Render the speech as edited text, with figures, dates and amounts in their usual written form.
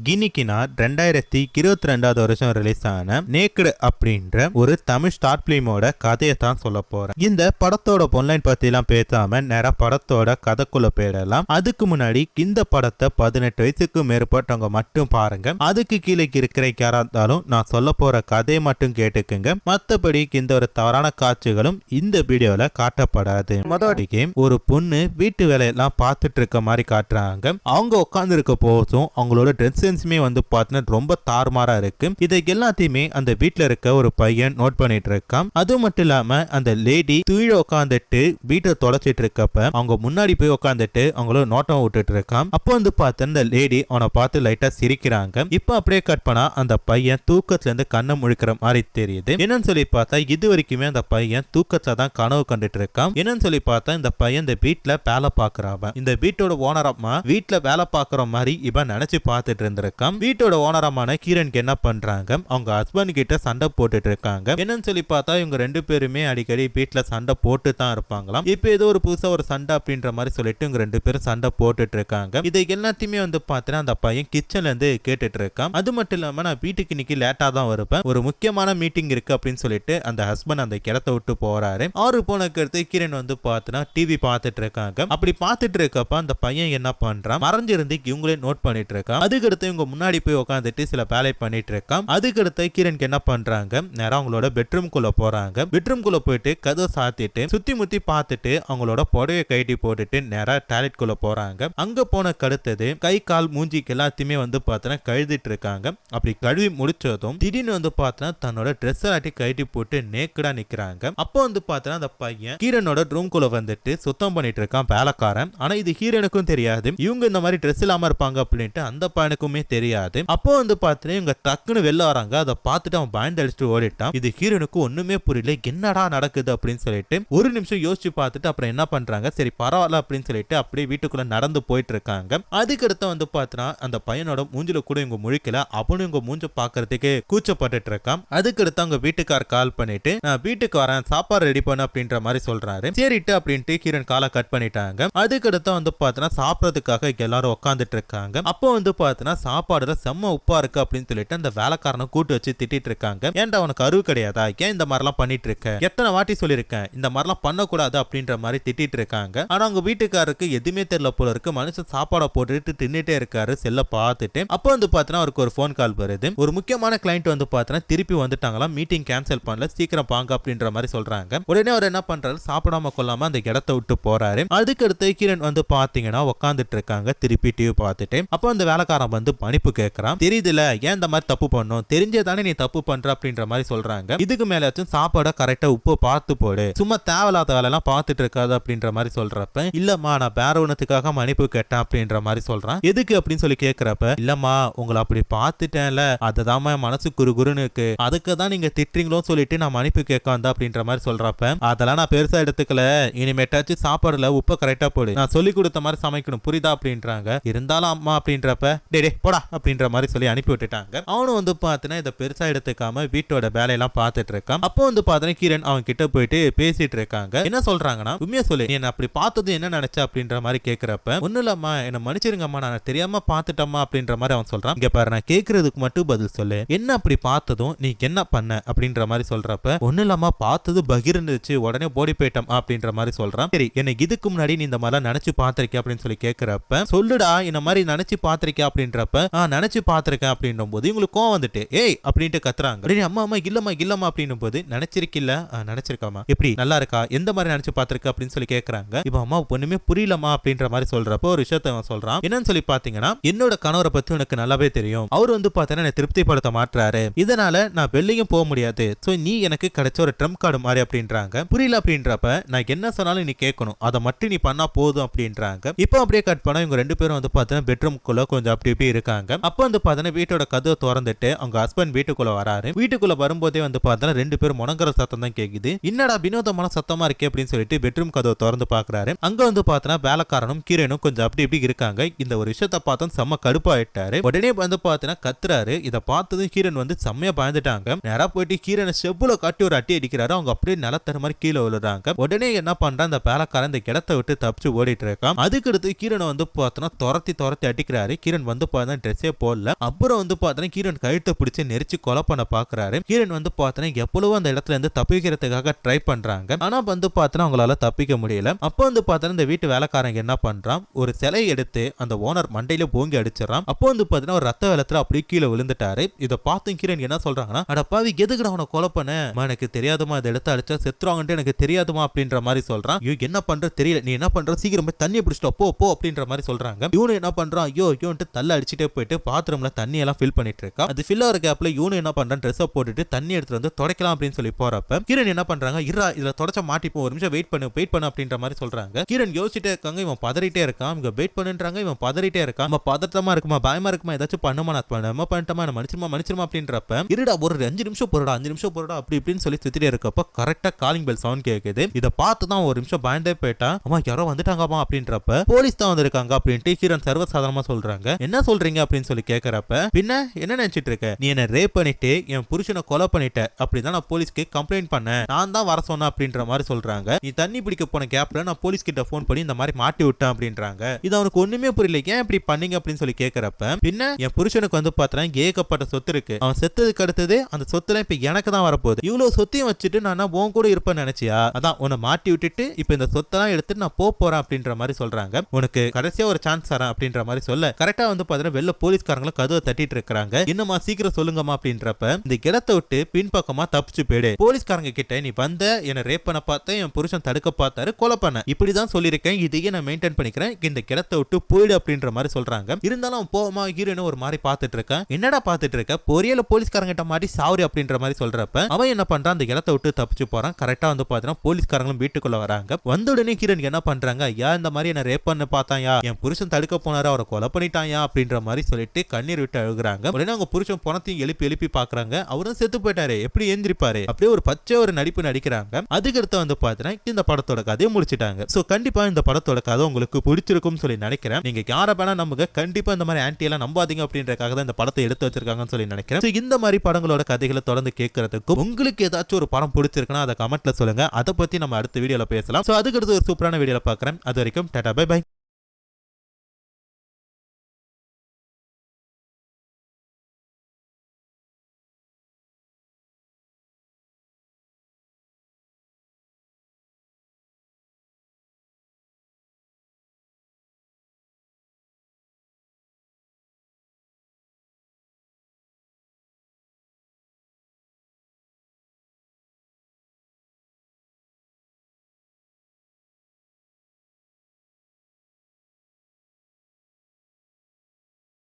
கினிக்கினா 2022 வருஷம் ரிலீஸ் ஆன நேக்கடு அப்படின்ற ஒரு தமிழ் ஸ்டார்ட் பிலிமோட கதையை தான் சொல்ல போறேன். இந்த படத்தோட பொன்லைன் பத்தி எல்லாம் பேசாம நேர படத்தோட கதைக்குள்ள போயிடலாம். அதுக்கு முன்னாடி இந்த படத்தை 18 வயசுக்கு மேற்பட்டவங்க மட்டும் பாருங்க. அதுக்கு கீழே இருக்கிற யாரா இருந்தாலும் நான் சொல்ல போற கதையை மட்டும் கேட்டுக்குங்க. மத்தபடி இந்த ஒரு தவறான காட்சிகளும் இந்த வீடியோல காட்டப்படாது. முதல் கேம், ஒரு பொண்ணு வீட்டு வேலையெல்லாம் பார்த்துட்டு இருக்க மாதிரி காட்டுறாங்க. அவங்க உட்கார்ந்து இருக்க போதும் அவங்களோட ட்ரெஸ் சென்ஸுமே வந்து பார்த்தீங்கன்னா ரொம்ப தாறுமாறா இருக்கு. இதை எல்லாத்தையுமே அந்த வீட்டுல இருக்க ஒரு பையன் நோட் பண்ணிட்டு இருக்கான். அது மட்டும் இல்லாம அந்த லேடி கீழே உட்காந்துட்டு வீட்டை தொலைச்சிட்டு இருக்கப்ப அவங்க முன்னாடி போய் உட்காந்துட்டு அவங்கள நோட்டம் விட்டுட்டு இருக்கான். அப்போ வந்து பார்த்து அந்த லேடி அவனை பார்த்து லைட்டா சிரிக்கிறாங்க. இப்போ அப்படியே கட் பண்ணா அந்த பையன் தூக்கத்துல இருந்து கண்ணை முழிக்கிற மாதிரி தெரியுது. என்னன்னு சொல்லி பார்த்தா இது வரைக்குமே அந்த பையன் தூக்கத்துல தான் கனவு கண்டுட்டு இருக்கான். என்னன்னு சொல்லி பார்த்தா இந்த பையன் இந்த வீட்டுல வேலை பாக்குறான். இந்த வீட்டோட ஓனர் அம்மா வீட்டுல வேலை பாக்குற மாதிரி இவன் நினைச்சு பார்த்துட்டு இருந்திருக்கான். வீட்டோட ஓனரமான கீரனுக்கு என்ன பண்றாங்க, அவங்க ஹஸ்பண்ட் கிட்ட சண்டை போட்டுட்டு இருக்காங்க. என்னன்னு சொல்லி பார்த்தா இவங்க ரெண்டு பேருமே அடிக்கடி வீட்டுல சண்டை போட்டு தான் இருப்பாங்களாம். இப்ப ஏதோ ஒரு புதுசா ஒரு சண்டை அப்படின்ற மாதிரி சொல்லிட்டு இவங்க ரெண்டு பேரும் சண்டை போட்டுட்டு இருக்காங்க. இதை எல்லாத்தையுமே வந்து பார்த்தீங்கன்னா அந்த பையன் கிச்சன்ல இருந்து கேட்டுட்டு இருக்கான். அது மட்டும் இல்லாம நான் வீட்டுக்கு இன்னைக்கு லேட்டா தான் வருவேன், ஒரு முக்கியமான மீட்டிங் இருக்கு அப்படின்னு சொல்லிட்டு அந்த ஹஸ்பண்ட் அந்த இடத்த விட்டு போறாரு. ஆறு போனக்கு அடுத்து கீரன் வந்து பார்த்தீங்கன்னா டிவி பார்த்துட்டு இருக்காங்க. அப்படி பார்த்துட்டு இருக்கப்ப அந்த பையன் என்ன பண்றான், மறைஞ்சிருந்து இவங்களே நோட் பண்ணிட்டு இருக்கான். அதுக்கடுத்து இவங்க முன்னாடி போய் உட்காந்துட்டு சில வேலை பண்ணிட்டு இருக்கான். அதுக்கடுத்து கீரனுக்கு என்ன பண்றாங்க, நேரம் அவங்களோட பெட்ரூம் குள்ள போறாங்க. பெட்ரூம் குள்ள போயிட்டு கதவை சாத்திட்டு சுத்தி முத்தி பார்த்துட்டு அவங்களோட புடவையை கைட்டி போட்டுட்டு நேரா டாய்லெட் குள்ள போறாங்க. அங்க போன கடுத்தது கை கால் மூஞ்சிக்கு எல்லாத்தையுமே வந்து பார்த்தா கழுதிட்டு இருக்காங்க. அப்படி கழுவி முடிச்சதும் திடீர்னு வந்து பார்த்தா தன்னோட ட்ரெஸ் ஆட்டி கைட்டி போட்டு நேக்கடா நிக்கிறாங்க. அப்போ வந்து பார்த்தா அந்த பையன் கீரனோட ரூம் குள்ள வந்துட்டு சுத்தம் பண்ணிட்டு இருக்கான் வேலைக்காரன். ஆனா இது ஹீரனுக்கும் தெரியாது இவங்க இந்த மாதிரி ட்ரெஸ் இல்லாம இருப்பாங்க அப்படின்ட்டு அந்த பையனுக்குமே தெரியாது. அப்போ வந்து பார்த்துட்டு இவங்க டக்குன்னு வெளில வராங்க. அதை பார்த்துட்டு அவன் பயந்து அடிச்சுட்டு ஓடிட்டான். இது ஹீரோனுக்கு ஒண்ணுமே புரியல, என்னடா நடக்குது அப்படின்னு சொல்லிட்டு ஒரு நிமிஷம் யோசிச்சு பார்த்துட்டு அப்புறம் என்ன பண்றாங்க, சரி பரவாயில்ல அப்படின்னு சொல்லிட்டு அப்படியே வீட்டுக்குள்ள நடந்து போயிட்டு இருக்காங்க. அதுக்கடுத்து வந்து பார்த்தா அந்த பையனோட மூஞ்சில கூட இவங்க முழிக்கல, அவனும் இவங்க மூஞ்ச பாக்குறதுக்கு கூச்சப்பட்டுட்டு இருக்கான். அதுக்கடுத்து அவங்க வீட்டுக்கார் கால் பண்ணிட்டு நான் வீட்டுக்கு வரேன் சாப்பாடு ரெடி பண்ண அப்படின்ற மாதிரி சொல்றாரு. சரிட்டு அப்படின்ட்டு ஹீரோன் காலை கட் பண்ணிட்டாங்க. அதுக்கடுத்து வந்து பார்த்தா சாப்பிடறதுக்காக எல்லாரும் உட்காந்துட்டு இருக்காங்க. அப்போ வந்து பார்த்தா சாப்பாடுல செம்ம உப்பா இருக்கு அப்படின்னு சொல்லிட்டு அந்த வேலைக்காரனை கூட்டு வச்சு திட்டிட்டு இருக்காங்க. ஏன்டா உனக்கு அறிவு கிடையாதா, ஏன் இந்த மாதிரிலாம் பண்ணிட்டு இருக்க, எத்தனை வாட்டி சொல்லியிருக்கேன் இந்த மாதிரிலாம் பண்ணக்கூடாது அப்படின்ற மாதிரி திட்டிட்டு இருக்காங்க. ஆனா அவங்க வீட்டுக்காரருக்கு எதுவுமே தெரியல போல இருக்கு. மனுஷன் சாப்பாடை போட்டுட்டு தின்னுட்டே இருக்காரு செல்ல பார்த்துட்டு. அப்போ வந்து பார்த்தா அவருக்கு ஒரு போன் கால் வருது. ஒரு முக்கியமான கிளைண்ட் வந்து பார்த்தா திருப்பி வந்துட்டாங்களாம், மீட்டிங் கேன்சல் பண்ணல, சீக்கிரம் பாங்க அப்படின்ற மாதிரி சொல்றாங்க. உடனே அவர் என்ன பண்றாரு, சாப்பிடாம கொள்ளாம அந்த இடத்தை விட்டு போறாரு. அதுக்கடுத்து கிரண் வந்து பாத்தீங்கன்னா உட்காந்துட்டு இருக்காங்க திருப்பி டிவி பார்த்துட்டு. அப்போ அந்த வேலைக்காரன் வந்து மன்னிப்பு கேட்கறான். தெரியுதுல ஏன் இந்த மாதிரி தப்பு பண்ணும், தெரிஞ்சதானே நீ தப்பு பண்ற அப்படின்ற மாதிரி சொல்றாங்க. இதுக்கு மேலாச்சும் சாப்பாட கரெக்டா உப்பு பார்த்து போடு, சும்மா தேவையில்லாத வேலை எல்லாம் பார்த்துட்டு இருக்காது அப்படின்ற மாதிரி சொல்றப்ப இல்லம்மா நான் வேற ஒண்ணுத்துக்காக மன்னிப்பு கேட்டேன் அப்படின்ற மாதிரி சொல்றான். எதுக்கு அப்படின்னு சொல்லி கேட்கறப்ப இல்லம்மா உங்களை அப்படி பார்த்துட்டேன்ல அதுதான் மனசு குறுகுறுன்னு இருக்கு, அதுக்கு தான் நீங்க திட்டுறீங்களோ சொல்லிட்டு நான் மன்னிப்பு கேட்க வந்தேன் அப்படின்ற மாதிரி சொல்றப்ப அதெல்லாம் நான் பெருசா எடுத்துக்கல, இனிமேட்டாச்சும் சாப்பாடுல உப்பு கரெக்டா போடு, நான் சொல்லி கொடுத்த மாதிரி சமைக்கணும் புரியுதா அப்படின்றாங்க. இருந்தாலும் அம்மா அப்படின்றப்ப டே போடா அப்படின்ற மாதிரி சொல்லி அனுப்பி விட்டுட்டாங்க. அவனும் வந்து பார்த்தீங்கன்னா இதை பெருசா எடுத்துக்காம வீட்டோட வேலையெல்லாம் பார்த்துட்டு இருக்கான். அப்போ வந்து பார்த்தீங்கன்னா கிரண் அவன் கிட்ட போயிட்டு பேசிட்டு இருக்காங்க. என்ன சொல்றாங்கன்னா உண்மையா சொல்லு, நீ அப்படி பார்த்தது என்ன நினைச்ச அப்படின்ற மாதிரி கேட்கிறப்ப ஒண்ணு இல்லம்மா என்ன மன்னிச்சிருங்கம்மா நான் தெரியாம பார்த்துட்டம்மா அப்படின்ற மாதிரி அவன் சொல்றான். இங்க பாரு நான் கேட்கறதுக்கு மட்டும் பதில் சொல்லு, என்ன அப்படி பார்த்ததும் நீ என்ன பண்ண அப்படின்ற மாதிரி சொல்றப்ப ஒண்ணு இல்லாம பார்த்தது பகிர்ந்துச்சு உடனே ஓடி போயிட்டோம் அப்படின்ற மாதிரி சொல்றான். சரி என்ன இதுக்கு முன்னாடி நீ இந்த மாதிரி நினைச்சு பார்த்திருக்க அப்படின்னு சொல்லி கேட்கிறப்ப சொல்லுடா இந்த மாதிரி நினைச்சு பார்த்திருக்க அப்படின்றப்ப நினைச்சு பார்த்திருக்கேன் அப்படின்னும் போது இவங்களுக்கு கோவம் வந்துட்டு ஏய் அப்படின்ட்டு கத்துறாங்க. அம்மா அம்மா இல்லம்மா இல்லம்மா அப்படின்னும் போது நினைச்சிருக்கில்ல நினைச்சிருக்காமா எப்படி நல்லா இருக்கா எந்த மாதிரி நினைச்சு பார்த்திருக்க அப்படின்னு சொல்லி கேட்கறாங்க. இப்ப அம்மா ஒண்ணுமே புரியலமா அப்படின்ற மாதிரி சொல்றப்போ ஒரு விஷயத்த அவன் சொல்றான். என்னன்னு சொல்லி பாத்தீங்கன்னா என்னோட கணவரை பத்தி உனக்கு நல்லாவே தெரியும், அவர் வந்து பாத்தீங்கன்னா திருப்திப்படுத்த மாட்டாரு, இதனால நான் வெளியும் போக முடியாது, சோ நீ எனக்கு கிடைச்ச ஒரு ட்ரம்ப் கார்டு மாதிரி அப்படின்றாங்க. புரியல அப்படின்றப்ப நான் என்ன சொன்னாலும் நீ கேட்கணும், அதை மட்டும் நீ பண்ணா போதும் அப்படின்றாங்க. இப்போ அப்படியே கட் பண்ணா இவங்க ரெண்டு பேரும் வந்து பாத்தீங்கன்னா பெட்ரூம்குள்ள கொஞ்சம் அப்படி இப்படி இருக்காங்க. அப்ப வந்து பாத்தீங்கன்னா வீட்டோட கதவை திறந்துட்டு அவங்க ஹஸ்பண்ட் வீட்டுக்குள்ள வராரு. வீட்டுக்குள்ள வரும்போதே வந்து பாத்தீங்கன்னா ரெண்டு பேரும் முணங்குற சத்தம் தான் கேக்குது. என்னடா வினோதமான சத்தமா இருக்கே அப்படின்னு சொல்லிட்டு பெட்ரூம் கதவை திறந்து பாக்குறாரு. அங்க வந்து பாத்தீங்கன்னா வேலைக்காரனும் கீரனும் கொஞ்சம் அப்படி இப்படி இருக்காங்க. இந்த ஒரு விஷயத்த பார்த்தா செம்ம கடுப்பாயிட்டாரு. உடனே வந்து பாத்தீங்கன்னா கத்துறாரு. இதை பார்த்ததும் கீரன் வந்து செம்மையா பயந்துட்டாங்க. நேரா போயிட்டு கீரனை செப்புல காட்டி ஒரு அட்டி அடிக்கிறாரு. அவங்க அப்படியே நிலத்தர மாதிரி கீழே விழுறாங்க. உடனே என்ன பண்றான் அந்த வேலைக்காரன் இந்த இடத்தை விட்டு தப்பிச்சு ஓடிட்டு இருக்கான். அதுக்கு அடுத்து கீரனை வந்து பார்த்தோன்னா துரத்தி அடிக்கிறாரு. கீரன் வந்து பார்த்தா ட்ரெஸ்ஸே போடல. அப்புறம் வந்து பார்த்தா ஹீரோயின் கழுத்தை பிடிச்சி நெரிச்சு கொலை பண்ண பாக்குறாரு. ஹீரோயின் வந்து பார்த்தா எவ்வளவோ அந்த இடத்துல இருந்து தப்பிக்கிறதுக்காக ட்ரை பண்றாங்க. ஆனா வந்து பார்த்தா அவங்களால தப்பிக்க முடியல. அப்போ வந்து பார்த்தா இந்த வீட்டு வேலைக்காரங்க என்ன பண்றான், ஒரு சிலை எடுத்து அந்த ஓனர் மண்டையில போங்கி அடிச்சிடறான். அப்போ வந்து பார்த்தா ஒரு ரத்த வெள்ளத்துல அப்படியே கீழே விழுந்துட்டாரு. இதை பார்த்து ஹீரோயின் என்ன சொல்றாங்கன்னா, அட பாவி எதுக்குடா அவனை கொலை பண்ண, எனக்கு தெரியாதுமா, இதை எடுத்து அடிச்சா செத்துருவாங்கன்னு எனக்கு தெரியாதுமா அப்படின்ற மாதிரி சொல்றான். ஐயோ என்ன பண்ற தெரியல, நீ என்ன பண்ற சீக்கிரம் போய் தண்ணி பிடிச்சிட்டு போ போ அப்படின்ற மாதிரி சொல்றாங்க. இவனு என்ன பண்றான், ஐயோ ஐயோன்ட்டு தள்ள அடிச்சுட்டே போயிட்டு பாத்ரூம்ல தண்ணி எல்லாம் ஃபில் பண்ணிட்டு இருக்கா. அது ஃபில் ஆகிற கேப்ல இவனு என்ன பண்றான், ட்ரெஸ் போட்டுட்டு தண்ணி எடுத்து வந்து துடைக்கலாம் அப்படின்னு சொல்லி போறப்ப ஹீரோயின் என்ன பண்றாங்க, இரா இதுல தொடச்ச மாட்டிப்போம், ஒரு நிமிஷம் வெயிட் பண்ணு அப்படின்ற மாதிரி சொல்றாங்க. ஹீரோயின் யோசிச்சுட்டே இருக்காங்க, இவன் பதறிட்டே இருக்கான், இவங்க வெயிட் பண்ணுன்றாங்க, இவன் பதறிட்டே இருக்கான். நம்ம பதட்டமா இருக்குமா, பயமா இருக்குமா, ஏதாச்சும் பண்ணுமா, நான் பண்ணமா பண்ணிட்டமா, மன்னிச்சிருமா அப்படின்றப்ப இருடா ஒரு 5 நிமிஷம் போறடா அப்படி இப்படின்னு சொல்லி சுத்திட்டே இருக்கப்ப கரெக்டா காலிங் பெல் சவுண்ட் கேக்குது. இதை பார்த்து தான் ஒரு நிமிஷம் பயந்தே போயிட்டான். அம்மா யாரோ வந்துட்டாங்கம்மா அப்படின்றப்ப போலீஸ் தான் வந்திருக்காங்க அப்படின்ட்டு ஹீரோயின் சர்வசாதாரணமா சொல்றாங்க. என்ன சொல்றீங்க அப்படின்னு சொல்லி கேட்கறப்ப, பின்ன என்ன நினைச்சிட்டு இருக்க, நீ என்ன ரேப் பண்ணிட்டு என் புருஷனை கொலை பண்ணிட்ட, அப்படிதான் நான் போலீஸ்க்கு கம்ப்ளைண்ட் பண்ணேன், நான் தான் வர சொன்னேன் அப்படின்ற மாதிரி சொல்றாங்க. நீ தண்ணி பிடிக்க போன கேப்ல நான் போலீஸ் கிட்ட போன் பண்ணி இந்த மாதிரி மாட்டி விட்டேன் அப்படின்றாங்க. இது அவனுக்கு ஒண்ணுமே புரியல, ஏன் இப்படி பண்ணீங்க அப்படின்னு சொல்லி கேட்கறப்ப, பின்ன என் புருஷனுக்கு வந்து பார்த்தா ஏகப்பட்ட சொத்து இருக்கு, அவன் செத்ததுக்கு அடுத்தது அந்த சொத்துல இப்ப எனக்கு தான் வரப்போகுது, இவ்வளவு சொத்தையும் வச்சுட்டு நான் உன் கூட இருப்பேன்னு நினைச்சியா, அதான் உன்னை மாட்டி விட்டுட்டு இப்ப இந்த சொத்தெல்லாம் எடுத்துட்டு நான் போறேன் அப்படின்ற மாதிரி சொல்றாங்க. உனக்கு கடைசியா ஒரு சான்ஸ் தரேன் அப்படின்ற மாதிரி சொல்ல கரெக்டா வந்து பாத்தீங்கன்னா வெளில போலீஸ்காரங்களும் கதவை தட்டிட்டு இருக்காங்க. என்னமா சீக்கிரம் சொல்லுங்கம்மா அப்படின்றப்ப, இந்த இடத்தை விட்டு பின்பக்கமா தப்பிச்சு போயிடு, போலீஸ்காரங்க கிட்ட நீ வந்த என்ன ரேப் பண்ண பார்த்த, என் புருஷன் தடுக்க பார்த்தாரு, கொலை பண்ண, இப்படிதான் சொல்லியிருக்கேன், இதையே நான் மெயின்டைன் பண்ணிக்கிறேன், இந்த இடத்தை விட்டு போயிடு அப்படின்ற மாதிரி சொல்றாங்க. இருந்தாலும் போமா ஹீரோயின் ஒரு மாதிரி பார்த்துட்டு இருக்கேன், என்னடா பார்த்துட்டு இருக்க, பொரியல போலீஸ்காரங்க கிட்ட மாட்டி சாவரி அப்படின்ற மாதிரி சொல்றப்ப அவன் என்ன பண்றான், அந்த இடத்தை விட்டு தப்பிச்சு போறான். கரெக்டா வந்து பாத்தீங்கன்னா போலீஸ்காரங்களும் வீட்டுக்குள்ள வராங்க. வந்த உடனே ஹீரோயின் என்ன பண்றாங்க, ஐயா இந்த மாதிரி என்ன ரேப் பண்ண பார்த்தாயா, என் புருஷன் தடுக்க போனாரு, அவரை கொலை பண்ணிட்டாயா அப்படின்ற மாதிரி சொல்லிட்டு கண்ணீர் விட்டு அழுகுறாங்க. உடனே அவங்க புருஷன் பணத்தையும் எழுப்பி பாக்குறாங்க, அவரும் செத்து போயிட்டாரு, எப்படி எந்திரிப்பாரு, அப்படியே ஒரு பச்சை ஒரு நடிப்பு நடிக்கிறாங்க. அதுக்கடுத்து வந்து பாத்தீங்கன்னா இந்த படத்தோட கதையை முடிச்சிட்டாங்க. சோ கண்டிப்பா இந்த படத்தோட கதை உங்களுக்கு பிடிச்சிருக்கும் சொல்லி நினைக்கிறேன். நீங்க யார வேணா நம்புங்க, கண்டிப்பா இந்த மாதிரி ஆன்டி எல்லாம் நம்பாதீங்க அப்படின்றக்காக தான் இந்த படத்தை எடுத்து வச்சிருக்காங்கன்னு சொல்லி நினைக்கிறேன். இந்த மாதிரி படங்களோட கதைகளை தொடர்ந்து கேட்கறதுக்கும் உங்களுக்கு ஏதாச்சும் ஒரு படம் பிடிச்சிருக்குன்னா அதை கமெண்ட்ல சொல்லுங்க, அதை பத்தி நம்ம அடுத்த வீடியோல பேசலாம். சோ அதுக்கடுத்து ஒரு சூப்பரான வீடியோல பாக்குறேன். அது வரைக்கும் டாடா பை பை.